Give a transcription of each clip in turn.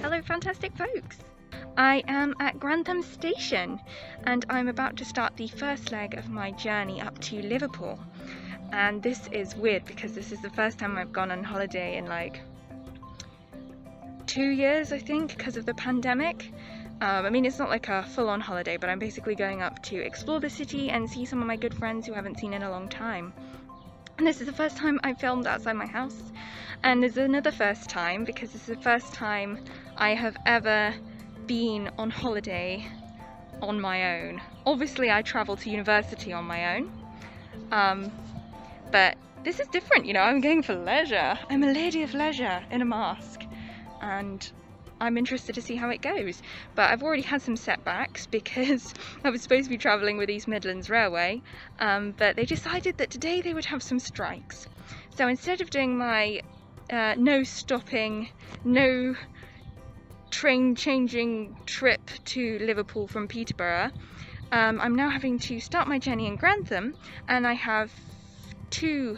Hello fantastic folks! I am at Grantham Station and I'm about to start the first leg of my journey up to Liverpool. And this is weird because this is the first time I've gone on holiday in like 2 years, I think, because of the pandemic. I mean, it's not like a full-on holiday, but I'm basically going up to explore the city and see some of my good friends who I haven't seen in a long time. And this is the first time I filmed outside my house. And there's another first time because this is the first time I have ever been on holiday on my own. Obviously I travelled to university on my own, but this is different, you know, I'm going for leisure. I'm a lady of leisure in a mask and I'm interested to see how it goes. But I've already had some setbacks because I was supposed to be travelling with East Midlands Railway, but they decided that today they would have some strikes. So instead of doing my no stopping, no train changing trip to Liverpool from Peterborough, I'm now having to start my journey in Grantham, and I have 2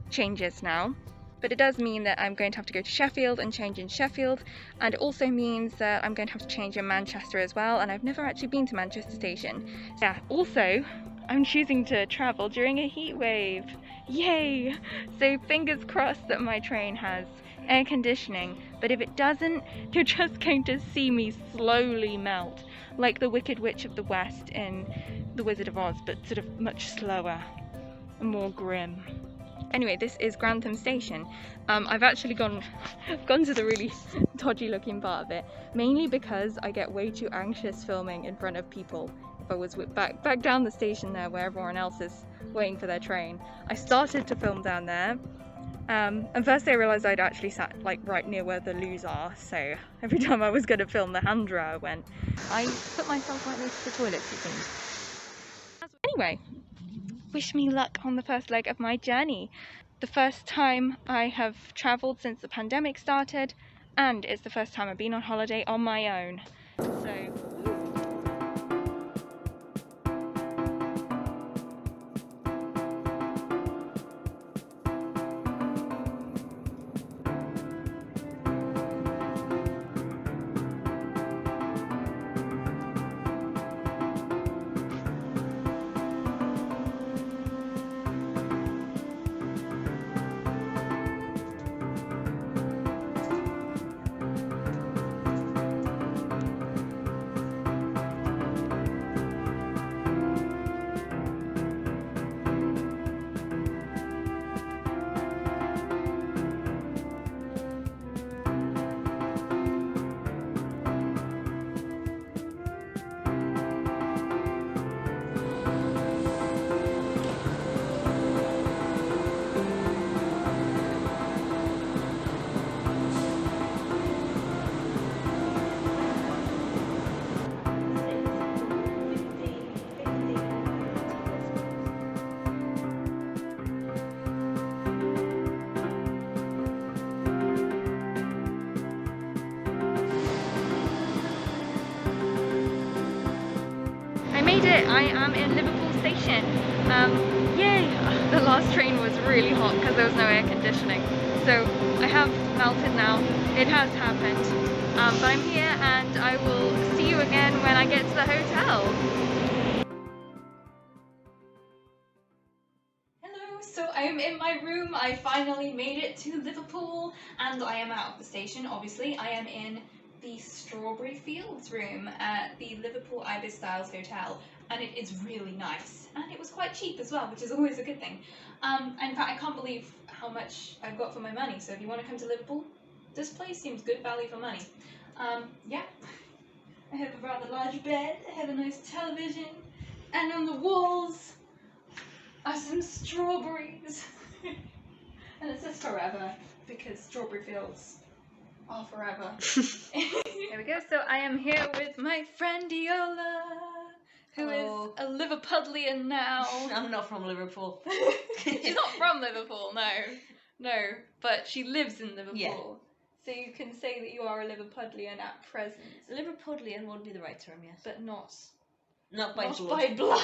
changes now. But it does mean that I'm going to have to go to Sheffield and change in Sheffield, and it also means that I'm going to have to change in Manchester as well, and I've never actually been to Manchester Station. Yeah, also I'm choosing to travel during a heat wave. Yay! So fingers crossed that my train has air conditioning, but if it doesn't, you're just going to see me slowly melt, like the Wicked Witch of the West in The Wizard of Oz, but sort of much slower and more grim. Anyway, this is Grantham Station. I've actually gone to the really dodgy looking part of it, mainly because I get way too anxious filming in front of people. If I was back down the station there where everyone else is waiting for their train, I started to film down there, and first I realised I'd actually sat like right near where the loos are, so every time I was going to film the hand drawer I put myself right next to the toilets, it seems. Anyway, wish me luck on the first leg of my journey. The first time I have travelled since the pandemic started, and it's the first time I've been on holiday on my own. So I made it! I am in Liverpool Station. Yay! The last train was really hot because there was no air conditioning. So I have melted now. It has happened. But I'm here and I will see you again when I get to the hotel. Hello! So I am in my room. I finally made it to Liverpool and I am out of the station, obviously. I am in the Strawberry Fields room at the Liverpool Ibis Styles Hotel, and it is really nice, and it was quite cheap as well, which is always a good thing. In fact, I can't believe how much I've got for my money, so if you want to come to Liverpool, this place seems good value for money. Yeah, I have a rather large bed, I have a nice television, and on the walls are some strawberries. And it says forever, because Strawberry Fields are forever. There we go. So I am here with my friend Iola, who is a Liverpudlian now. I'm not from Liverpool. She's not from Liverpool, no, but she lives in Liverpool. Yeah. So you can say that you are a Liverpudlian at present. Liverpudlian would be the right term, yes. But not by blood. By blood.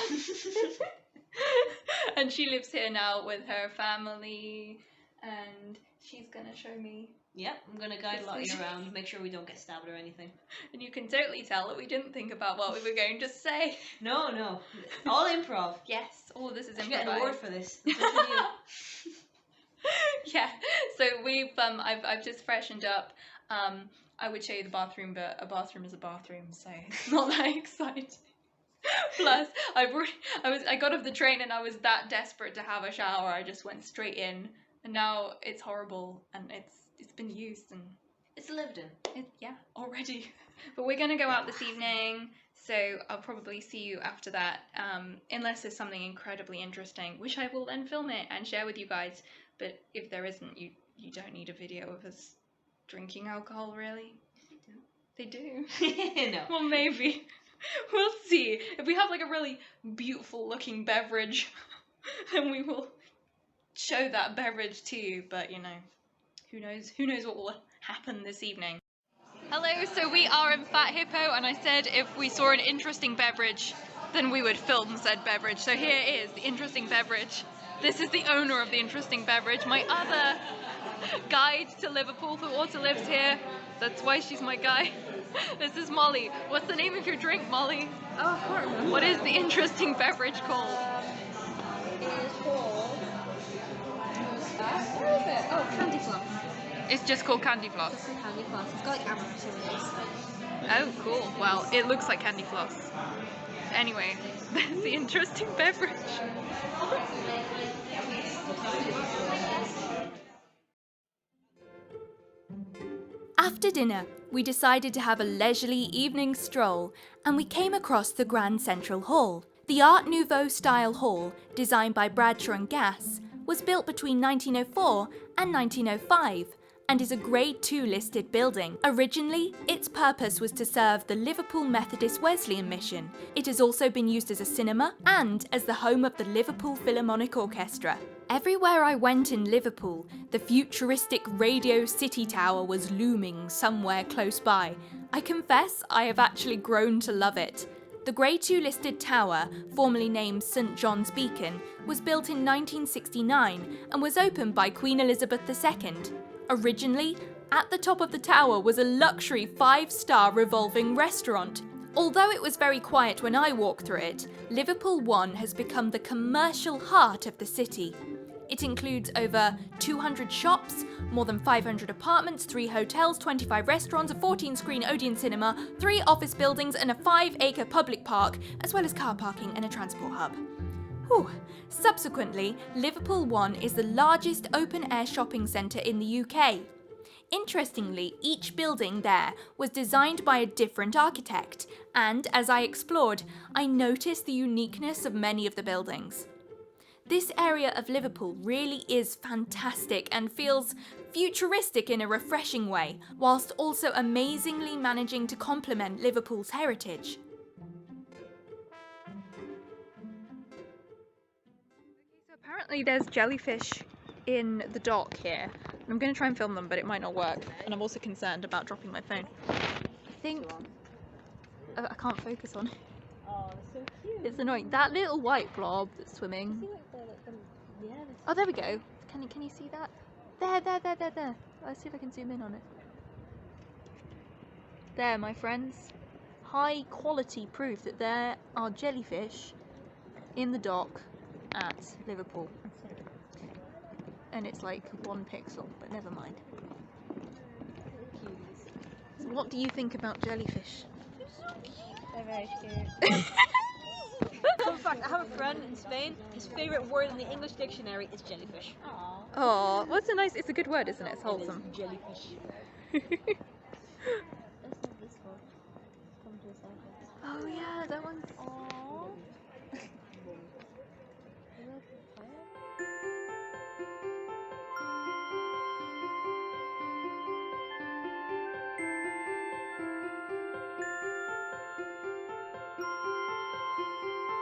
And she lives here now with her family and she's gonna show me. Yep, I'm gonna guide Lottie around, make sure we don't get stabbed or anything. And you can totally tell that we didn't think about what we were going to say. No, all improv. Yes, all of this is I should improvised. get an award for this. Especially you. Yeah, so I've just freshened up. I would show you the bathroom, but a bathroom is a bathroom, so it's not that exciting. Plus, I got off the train and I was that desperate to have a shower. I just went straight in, and now it's horrible, and it's been used and it's lived in. Yeah, already. But we're gonna go out this evening, so I'll probably see you after that, unless there's something incredibly interesting, which I will then film it and share with you guys. But if there isn't, you don't need a video of us drinking alcohol, really. They do. No. Well, maybe. We'll see. If we have like a really beautiful looking beverage, then we will show that beverage to you. But you know, who knows what will happen this evening. Hello, so we are in Fat Hippo, and I said if we saw an interesting beverage, then we would film said beverage. So here is the interesting beverage. This is the owner of the interesting beverage, my other guide to Liverpool who also lives here. That's why she's my guide. This is Molly. What's the name of your drink, Molly? Oh, I can't remember. What is the interesting beverage called? It is called... Where is it? Oh, candy floss. It's just called candy floss. It's called candy floss. It's got like amaretto in it. Oh, cool. Well, it looks like candy floss. Anyway, that's the interesting beverage. After dinner, we decided to have a leisurely evening stroll, and we came across the Grand Central Hall. The Art Nouveau style hall, designed by Bradshaw and Gass, was built between 1904 and 1905 and is a Grade 2 listed building. Originally, its purpose was to serve the Liverpool Methodist Wesleyan Mission. It has also been used as a cinema and as the home of the Liverpool Philharmonic Orchestra. Everywhere I went in Liverpool, the futuristic Radio City Tower was looming somewhere close by. I confess I have actually grown to love it. The Grade 2 listed tower, formerly named St John's Beacon, was built in 1969 and was opened by Queen Elizabeth II. Originally, at the top of the tower was a luxury 5-star revolving restaurant. Although it was very quiet when I walked through it, Liverpool One has become the commercial heart of the city. It includes over 200 shops, more than 500 apartments, 3 hotels, 25 restaurants, a 14-screen Odeon cinema, 3 office buildings and a 5-acre public park, as well as car parking and a transport hub. Whew. Subsequently, Liverpool One is the largest open-air shopping centre in the UK. Interestingly, each building there was designed by a different architect, and as I explored, I noticed the uniqueness of many of the buildings. This area of Liverpool really is fantastic and feels futuristic in a refreshing way, whilst also amazingly managing to complement Liverpool's heritage. So apparently there's jellyfish in the dock here. I'm going to try and film them, but it might not work. And I'm also concerned about dropping my phone. I think... I can't focus on it. Oh, they're so cute. It's annoying. That little white blob that's swimming. Oh, there we go. Can you see that? There. Let's see if I can zoom in on it. There, my friends. High quality proof that there are jellyfish in the dock at Liverpool. And it's like 1 pixel, but never mind. So what do you think about jellyfish? They're very cute. Fun fact, I have a friend in Spain, his favourite word in the English dictionary is jellyfish. Aww. Oh, what's a nice, it's a good word, isn't it? It's wholesome. It is jellyfish. Oh yeah, that one's...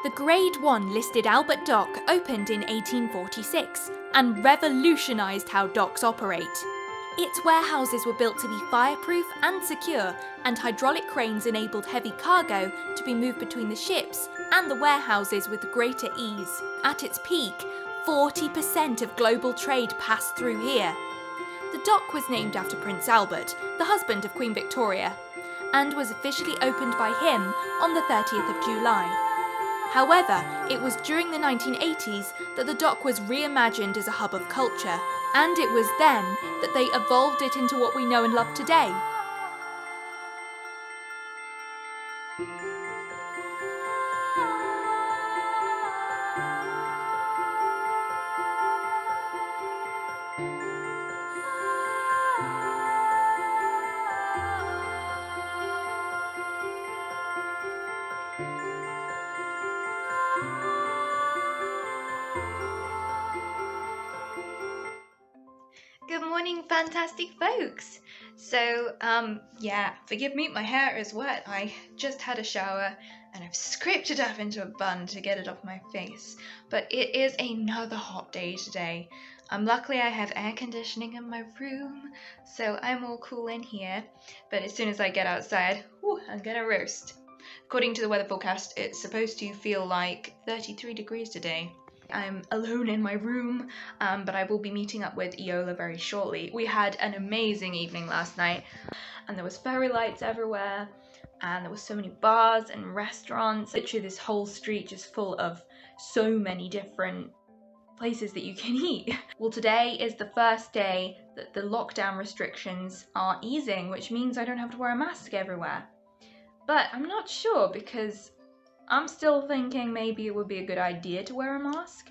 The Grade 1 listed Albert Dock opened in 1846 and revolutionised how docks operate. Its warehouses were built to be fireproof and secure, and hydraulic cranes enabled heavy cargo to be moved between the ships and the warehouses with greater ease. At its peak, 40% of global trade passed through here. The dock was named after Prince Albert, the husband of Queen Victoria, and was officially opened by him on the 30th of July. However, it was during the 1980s that the dock was reimagined as a hub of culture, and it was then that they evolved it into what we know and love today. Good morning, fantastic folks. So, forgive me, my hair is wet. I just had a shower and I've scraped it up into a bun to get it off my face. But it is another hot day today. Luckily I have air conditioning in my room, so I'm all cool in here. But as soon as I get outside, I'm gonna roast. According to the weather forecast, it's supposed to feel like 33 degrees today. I'm alone in my room, but I will be meeting up with Iola very shortly. We had an amazing evening last night, and there was fairy lights everywhere, and there were so many bars and restaurants. Literally this whole street just full of so many different places that you can eat. Well, today is the first day that the lockdown restrictions are easing, which means I don't have to wear a mask everywhere. But I'm not sure, because I'm still thinking maybe it would be a good idea to wear a mask.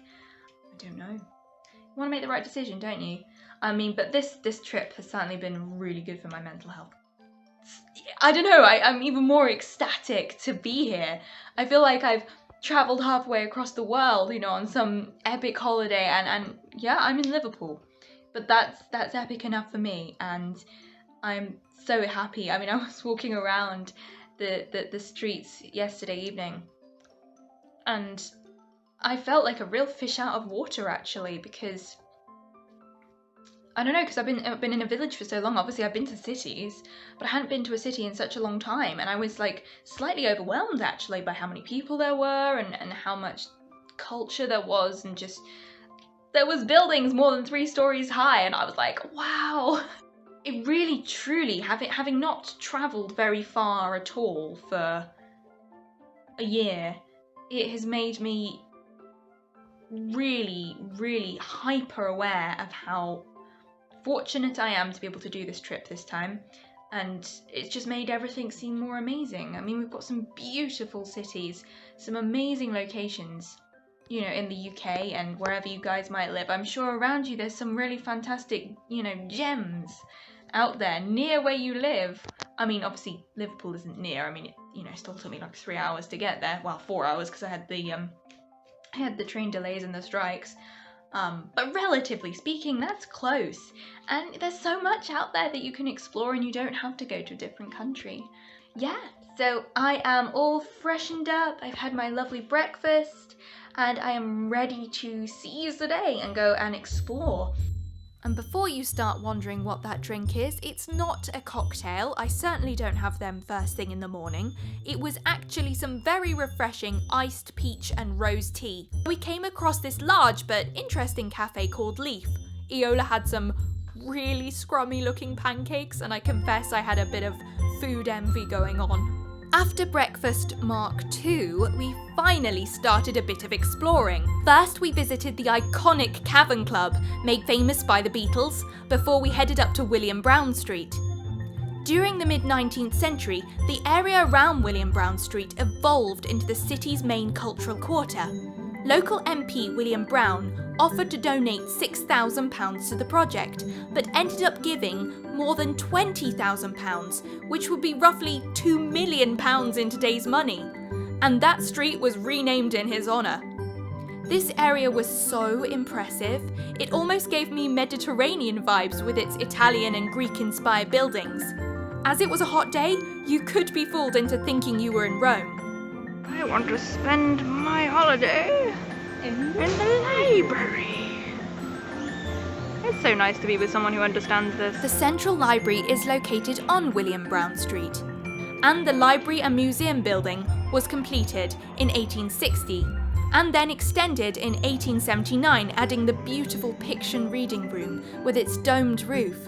I don't know. You want to make the right decision, don't you? I mean, but this trip has certainly been really good for my mental health. I don't know, I'm even more ecstatic to be here. I feel like I've travelled halfway across the world, on some epic holiday, and yeah, I'm in Liverpool. But that's epic enough for me, and I'm so happy. I mean, I was walking around the streets yesterday evening, and I felt like a real fish out of water, actually, because I don't know, because I've been in a village for so long. Obviously I've been to cities, but I hadn't been to a city in such a long time, and I was like slightly overwhelmed actually by how many people there were, and how much culture there was, and just there was buildings more than 3 stories high, and I was like, wow. It really, truly, having not travelled very far at all for a year, it has made me really, really hyper aware of how fortunate I am to be able to do this trip this time, and it's just made everything seem more amazing. I mean, we've got some beautiful cities, some amazing locations, in the UK and wherever you guys might live. I'm sure around you there's some really fantastic, gems out there near where you live. I mean, obviously Liverpool isn't near. I mean, it still took me like 3 hours to get there. Well, 4 hours, because I had the train delays and the strikes. But relatively speaking, that's close. And there's so much out there that you can explore, and you don't have to go to a different country. Yeah, so I am all freshened up. I've had my lovely breakfast, and I am ready to seize the day and go and explore. And before you start wondering what that drink is, it's not a cocktail. I certainly don't have them first thing in the morning. It was actually some very refreshing iced peach and rose tea. We came across this large but interesting cafe called Leaf. Iola had some really scrummy looking pancakes, and I confess I had a bit of food envy going on. After breakfast Mark II, we finally started a bit of exploring. First, we visited the iconic Cavern Club, made famous by the Beatles, before we headed up to William Brown Street. During the mid-19th century, the area around William Brown Street evolved into the city's main cultural quarter. Local MP William Brown offered to donate £6,000 to the project, but ended up giving more than £20,000, which would be roughly £2 million in today's money. And that street was renamed in his honour. This area was so impressive, it almost gave me Mediterranean vibes with its Italian and Greek-inspired buildings. As it was a hot day, you could be fooled into thinking you were in Rome. I want to spend my holiday in the library. It's so nice to be with someone who understands this. The Central Library is located on William Brown Street, and the Library and Museum building was completed in 1860. and then extended in 1879, adding the beautiful Piction reading room with its domed roof.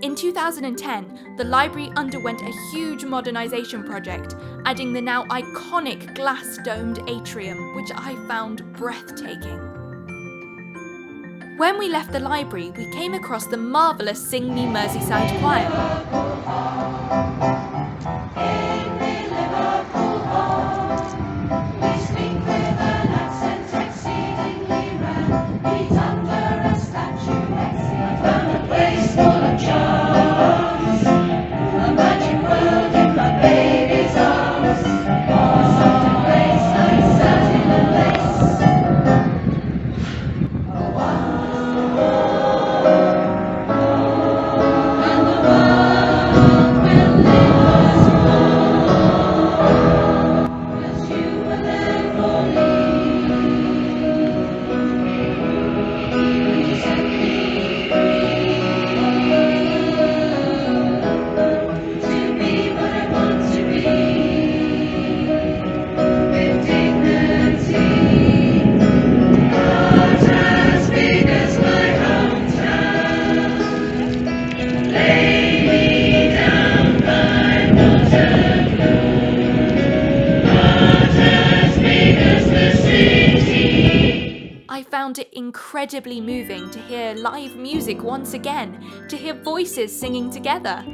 In 2010, the library underwent a huge modernisation project, adding the now iconic glass-domed atrium, which I found breathtaking. When we left the library, we came across the marvellous Sing Me Merseyside Choir. I found it incredibly moving to hear live music once again, to hear voices singing together.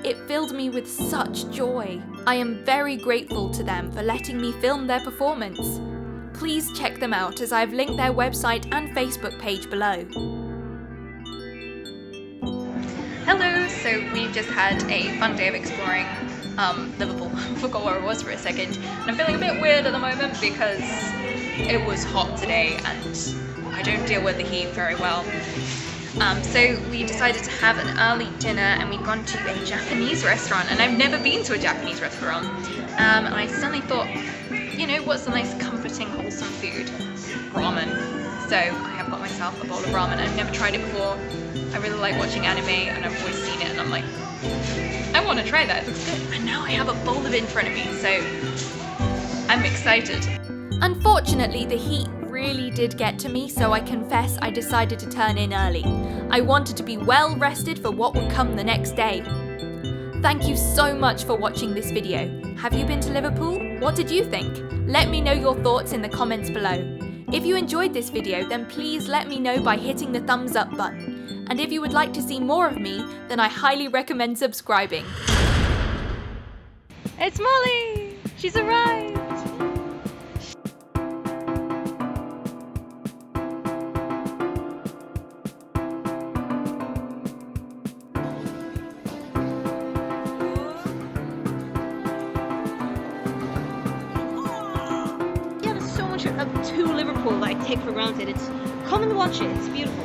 It filled me with such joy. I am very grateful to them for letting me film their performance. Please check them out as I've linked their website and Facebook page below. Hello, so we've just had a fun day of exploring Liverpool. I forgot where I was for a second. And I'm feeling a bit weird at the moment because it was hot today and I don't deal with the heat very well. So we decided to have an early dinner and we've gone to a Japanese restaurant, and I've never been to a Japanese restaurant. And I suddenly thought, you know, what's the nice comforting, wholesome food? Ramen. So I have got myself a bowl of ramen. I've never tried it before. I really like watching anime and I've always seen it and I'm like, I want to try that, it looks good. And now I have a bowl of it in front of me, so I'm excited. Unfortunately, the heat really did get to me, so I confess I decided to turn in early. I wanted to be well rested for what would come the next day. Thank you so much for watching this video. Have you been to Liverpool? What did you think? Let me know your thoughts in the comments below. If you enjoyed this video, then please let me know by hitting the thumbs up button. And if you would like to see more of me, then I highly recommend subscribing. It's Molly! She's arrived! Yeah, there's so much to Liverpool that I take for granted. Come and watch it, it's beautiful.